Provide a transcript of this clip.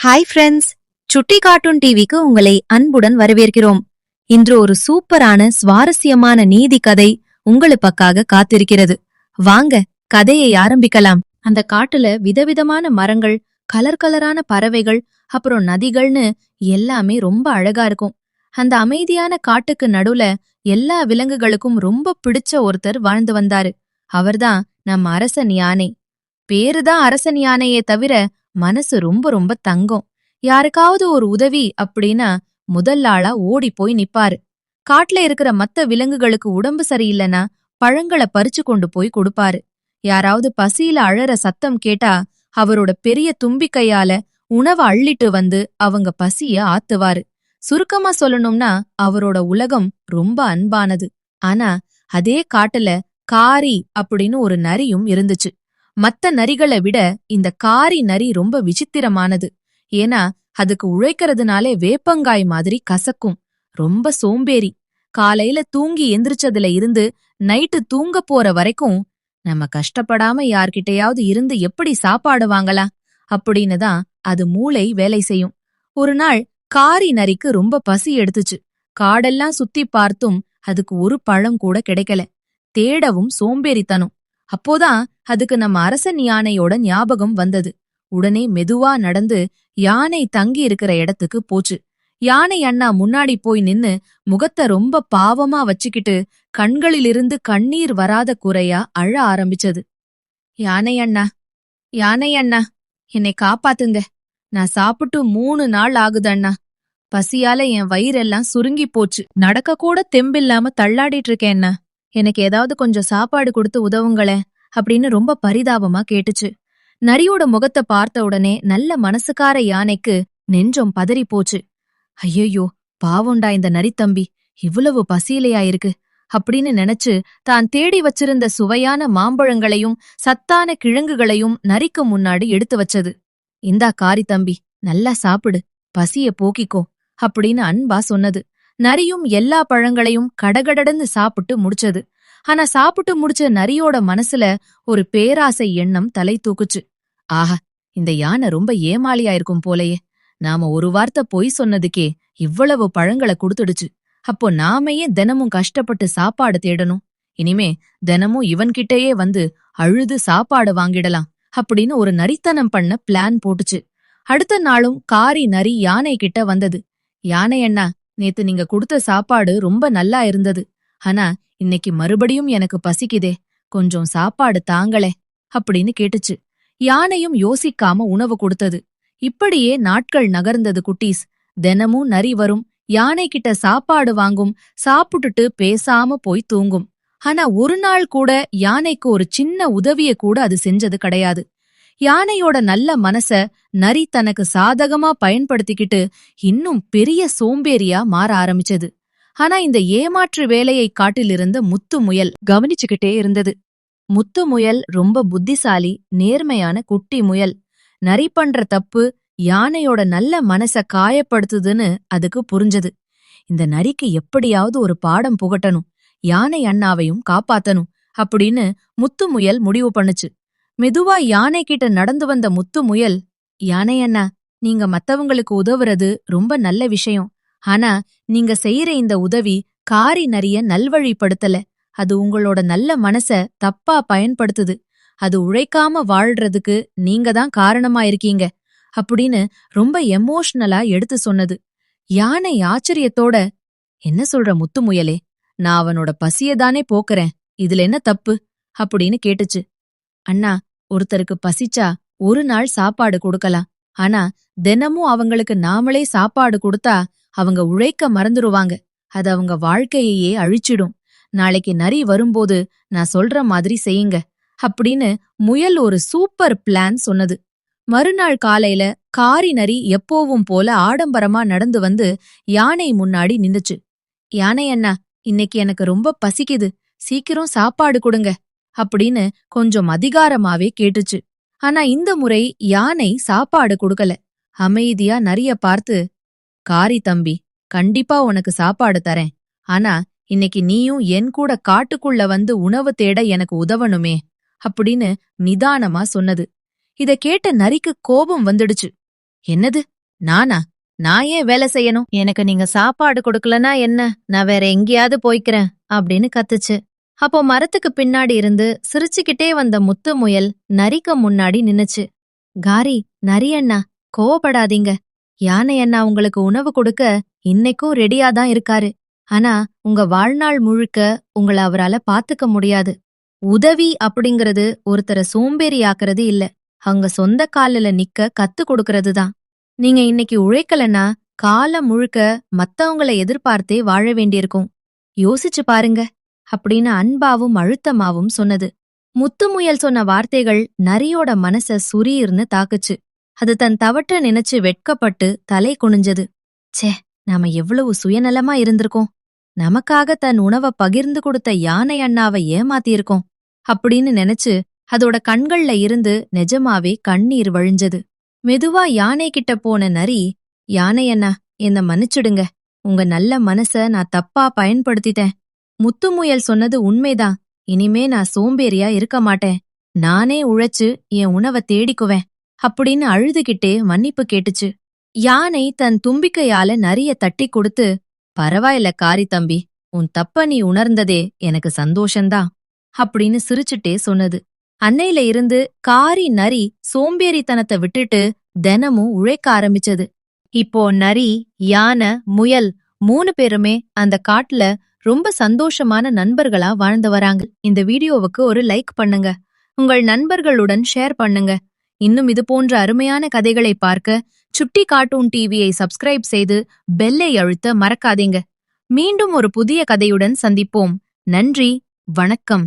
Hi friends, சுட்டி cartoon டிவிக்கு உங்களை அன்புடன் வரவேற்கிறோம். இன்று ஒரு சூப்பரான சுவாரஸ்யமான நீதி கதை உங்களுக்காக காத்திருக்கிறது. வாங்க கதையை ஆரம்பிக்கலாம். அந்த காட்டுல விதவிதமான மரங்கள், கலர் கலரான பறவைகள், அப்புறம் நதிகள்னு எல்லாமே ரொம்ப அழகா இருக்கும். அந்த அமைதியான காட்டுக்கு நடுவுல எல்லா விலங்குகளுக்கும் ரொம்ப பிடிச்ச ஒருத்தர் வாழ்ந்து வந்தாரு. அவர்தான் நம்ம அரசன் யானை. பேருதான் அரசன் யானையே தவிர மனசு ரொம்ப ரொம்ப தங்கம். யாருக்காவது ஒரு உதவி அப்படின்னா முதல் ஆளா ஓடி போய் நிப்பாரு. காட்டுல இருக்கிற மத்த விலங்குகளுக்கு உடம்பு சரியில்லைன்னா பழங்களை பறிச்சு கொண்டு போய் கொடுப்பாரு. யாராவது பசியில அழற சத்தம் கேட்டா அவரோட பெரிய தும்பிக்கையால உணவை அள்ளிட்டு வந்து அவங்க பசிய ஆத்துவாரு. சுருக்கமா சொல்லணும்னா அவரோட உலகம் ரொம்ப அன்பானது. ஆனா அதே காட்டுல காரி அப்படின்னு ஒரு நரியும் இருந்துச்சு. மத்த நரிகளை விட இந்த காரி நரி ரொம்ப விசித்திரமானது. ஏன்னா அதுக்கு உழைக்கிறதுனாலே வேப்பங்காய் மாதிரி கசக்கும். ரொம்ப சோம்பேறி. காலையில தூங்கி எந்திரிச்சதுல இருந்து நைட்டு தூங்க போற வரைக்கும் நம்ம கஷ்டப்படாம யார்கிட்டயாவது இருந்து எப்படி சாப்பாடு வாங்கலாம் அப்படின்னு தான் அது மூளை வேலை செய்யும். ஒரு நாள் காரி நரிக்கு ரொம்ப பசி எடுத்துச்சு. காடெல்லாம் சுத்தி பார்த்தும் அதுக்கு ஒரு பழம் கூட கிடைக்கல. தேடவும் சோம்பேறித்தனம். அப்போதான் அதுக்கு நம்ம அரசன் யானையோட ஞாபகம் வந்தது. உடனே மெதுவா நடந்து யானை தங்கி இருக்கிற இடத்துக்கு போச்சு. யானை அண்ணா முன்னாடி போய் நின்னு முகத்தை ரொம்ப பாவமா வச்சுக்கிட்டு கண்களிலிருந்து கண்ணீர் வராத குறையா அழ ஆரம்பிச்சது. யானை அண்ணா, யானை அண்ணா, என்னை காப்பாத்துங்க. நான் சாப்பிட்டு 3 நாள் ஆகுது அண்ணா. பசியால என் வயிறெல்லாம் சுருங்கி போச்சு. நடக்க கூட தெம்பில்லாம தள்ளாடிட்டு இருக்கேன் அண்ணா. எனக்கு ஏதாவது கொஞ்சம் சாப்பாடு கொடுத்து உதவுங்களேன் அப்படின்னு ரொம்ப பரிதாபமா கேட்டுச்சு. நரியோட முகத்தை பார்த்த உடனே நல்ல மனசுக்கார யானைக்கு நெஞ்சம் பதறி போச்சு. ஐயையோ, பாவண்டா இந்த நரித்தம்பி, இவ்வளவு பசியிலையா இருக்கு அப்படின்னு நினைச்சு தான் தேடி வச்சிருந்த சுவையான மாம்பழங்களையும் சத்தான கிழங்குகளையும் நரிக்கு முன்னாடி எடுத்து வச்சது. இந்தா காரி தம்பி, நல்லா சாப்பிடு, பசிய போக்கிக்கோ அப்படின்னு அன்பா சொன்னது. நரியும் எல்லா பழங்களையும் கடகடன்னு சாப்பிட்டு முடிச்சது. ஆனா சாப்பிட்டு முடிச்ச நரியோட மனசுல ஒரு பேராசை எண்ணம் தலை தூக்குச்சு. ஆஹா, இந்த யானை ரொம்ப ஏமாளியா இருக்கும் போலயே. நாம ஒரு வார்த்தை பொய் சொன்னதுக்கே இவ்வளவு பழங்களை கொடுத்துடுச்சு. அப்போ நாம ஏன் தினமும் கஷ்டப்பட்டு சாப்பாடு தேடணும்? இனிமே தினமும் இவன்கிட்டயே வந்து அழுது சாப்பாடு வாங்கிடலாம் அப்படின்னு ஒரு நரித்தனம் பண்ண பிளான் போட்டுச்சு. அடுத்த நாளும் காரி நரி யானை கிட்ட வந்தது. யானை அண்ணா, நேத்து நீங்க கொடுத்த சாப்பாடு ரொம்ப நல்லா இருந்தது. ஆனா இன்னைக்கு மறுபடியும் எனக்கு பசிக்குதே, கொஞ்சம் சாப்பாடு தாங்களே அப்படின்னு கேட்டுச்சு. யானையும் யோசிக்காம உணவு கொடுத்தது. இப்படியே நாட்கள் நகர்ந்தது குட்டீஸ். தினமும் நரி வரும், யானை கிட்ட சாப்பாடு வாங்கும், சாப்பிட்டுட்டு பேசாம போய் தூங்கும். ஆனா ஒரு நாள் கூட யானைக்கு ஒரு சின்ன உதவிய கூட அது செஞ்சது கிடையாது. யானையோட நல்ல மனச நரி தனக்கு சாதகமா பயன்படுத்திக்கிட்டு இன்னும் பெரிய சோம்பேறியா மாற ஆரம்பிச்சது. ஆனா இந்த ஏமாற்று வேலையை காட்டிலிருந்த முத்து முயல் கவனிச்சுக்கிட்டே இருந்தது. முத்து முயல் ரொம்ப புத்திசாலி, நேர்மையான குட்டி முயல். நரி பண்ற தப்பு யானையோட நல்ல மனச காயப்படுத்துதுன்னு அதுக்கு புரிஞ்சது. இந்த நரிக்கு எப்படியாவது ஒரு பாடம் புகட்டணும், யானை அண்ணாவையும் காப்பாத்தணும் அப்படின்னு முத்து முயல் முடிவு பண்ணுச்சு. மெதுவா யானை கிட்ட நடந்து வந்த முத்து முயல், யானை அண்ணா, நீங்க மத்தவங்களுக்கு உதவுறது ரொம்ப நல்ல விஷயம். ஆனா நீங்க செய்யற இந்த உதவி காரி நரிய நல்வழிப்படுத்தல. அது உங்களோட நல்ல மனச தப்பா பயன்படுத்துது. அது உழைக்காம வாழ்றதுக்கு நீங்க தான் காரணமா இருக்கீங்க அப்படின்னு ரொம்ப எமோஷனலா எடுத்து சொன்னது. யானை ஆச்சரியத்தோட, என்ன சொல்ற முத்து முயலே, நான் அவனோட பசியதானே போக்குறேன், இதுல என்ன தப்பு அப்படின்னு கேட்டுச்சு. அண்ணா, ஒருத்தருக்கு பசிச்சா ஒரு நாள் சாப்பாடு கொடுக்கலாம். ஆனா தினமும் அவங்களுக்கு நாமளே சாப்பாடு கொடுத்தா அவங்க உழைக்க மறந்துருவாங்க. அது அவங்க வாழ்க்கையையே அழிச்சிடும். நாளைக்கு நரி வரும்போது நான் சொல்ற மாதிரி செய்யுங்க அப்படின்னு முயல் ஒரு சூப்பர் பிளான் சொன்னது. மறுநாள் காலையில காரி நரி எப்போவும் போல ஆடம்பரமா நடந்து வந்து யானை முன்னாடி நின்னுச்சு. யானை அண்ணா, இன்னைக்கு எனக்கு ரொம்ப பசிக்குது, சீக்கிரம் சாப்பாடு கொடுங்க அப்படின்னு கொஞ்சம் அதிகாரமாவே கேட்டுச்சு. ஆனா இந்த முறை யானை சாப்பாடு கொடுக்கல. அமைதியா நரிய பார்த்து, காரி தம்பி, கண்டிப்பா உனக்கு சாப்பாடு தரேன். ஆனா இன்னைக்கு நீயும் என் கூட காட்டுக்குள்ள வந்து உணவு தேட எனக்கு உதவணுமே அப்படின்னு நிதானமா சொன்னது. இத கேட்ட நரிக்கு கோபம் வந்துடுச்சு. என்னது, நானா? நான் ஏன் வேலை செய்யணும்? எனக்கு நீங்க சாப்பாடு கொடுக்கலனா என்ன? நான் வேற எங்கேயாவது போய்க்கிறேன் அப்படின்னு கத்துச்சு. அப்போ மரத்துக்கு பின்னாடி இருந்து சிரிச்சுக்கிட்டே வந்த முத்து முயல் நரிக்கு முன்னாடி நின்னுச்சு. காரி, நரி அண்ணா, கோவப்படாதீங்க. யானை அண்ணா உங்களுக்கு உணவு கொடுக்க இன்னைக்கும் ரெடியா தான் இருக்காரு. ஆனா உங்க வாழ்நாள் முழுக்க உங்கள அவரால பாத்துக்க முடியாது. உதவி அப்படிங்கறது ஒருத்தர சோம்பேறியாக்குறது இல்ல, அவங்க சொந்த கால்ல நிக்க கத்து கொடுக்கறது தான். நீங்க இன்னைக்கு உழைக்கலனா காலம் முழுக்க மத்தவங்கள எதிர்பார்த்தே வாழ வேண்டியிருக்கும். யோசிச்சு பாருங்க அப்படின்னு அன்பாவும் அழுத்தமாவும் சொன்னது. முத்துமுயல் சொன்ன வார்த்தைகள் நரியோட மனச சுரீர்னு தாக்குச்சு. அது தன் தவற்ற நினைச்சு வெட்கப்பட்டு தலை குனிஞ்சது. ச்சே, நாம எவ்வளவு சுயநலமா இருந்திருக்கோம். நமக்காக தன் உணவ பகிர்ந்து கொடுத்த யானை அண்ணாவை ஏமாத்தியிருக்கோம் அப்படின்னு நினைச்சு அதோட கண்கள்ல இருந்து நிஜமாவே கண்ணீர் வழிஞ்சது. மெதுவா யானை கிட்ட போன நரி, யானை அண்ணா, என்ன மன்னிச்சுடுங்க. உங்க நல்ல மனச நான் தப்பா பயன்படுத்திட்டேன். முத்துமுயல் சொன்னது உண்மைதான். இனிமே நான் சோம்பேறியா இருக்க மாட்டேன். நானே உழைச்சு என் உணவை தேடிக்குவேன் அப்படின்னு அழுதுகிட்டே மன்னிப்பு கேட்டுச்சு. யானை தன் தும்பிக்கையால நரிய தட்டி கொடுத்து, பரவாயில்ல காரி தம்பி, உன் தப்ப நீ உணர்ந்ததே எனக்கு சந்தோஷந்தான் அப்படின்னு சிரிச்சுட்டே சொன்னது. அன்னையில இருந்து காரி நரி சோம்பேறித்தனத்தை விட்டுட்டு தினமும் உழைக்க ஆரம்பிச்சது. இப்போ நரி, யானை, முயல் 3 பேருமே அந்த காட்டுல ரொம்ப சந்தோஷமான நண்பர்களா வாழ்ந்து வராங்க. இந்த வீடியோவுக்கு ஒரு லைக் பண்ணுங்க. உங்கள் நண்பர்களுடன் ஷேர் பண்ணுங்க. இன்னும் இது போன்ற அருமையான கதைகளை பார்க்க சுட்டி கார்ட்டூன் டிவியை சப்ஸ்கிரைப் செய்து பெல்லை அழுத்த மறக்காதீங்க. மீண்டும் ஒரு புதிய கதையுடன் சந்திப்போம். நன்றி, வணக்கம்.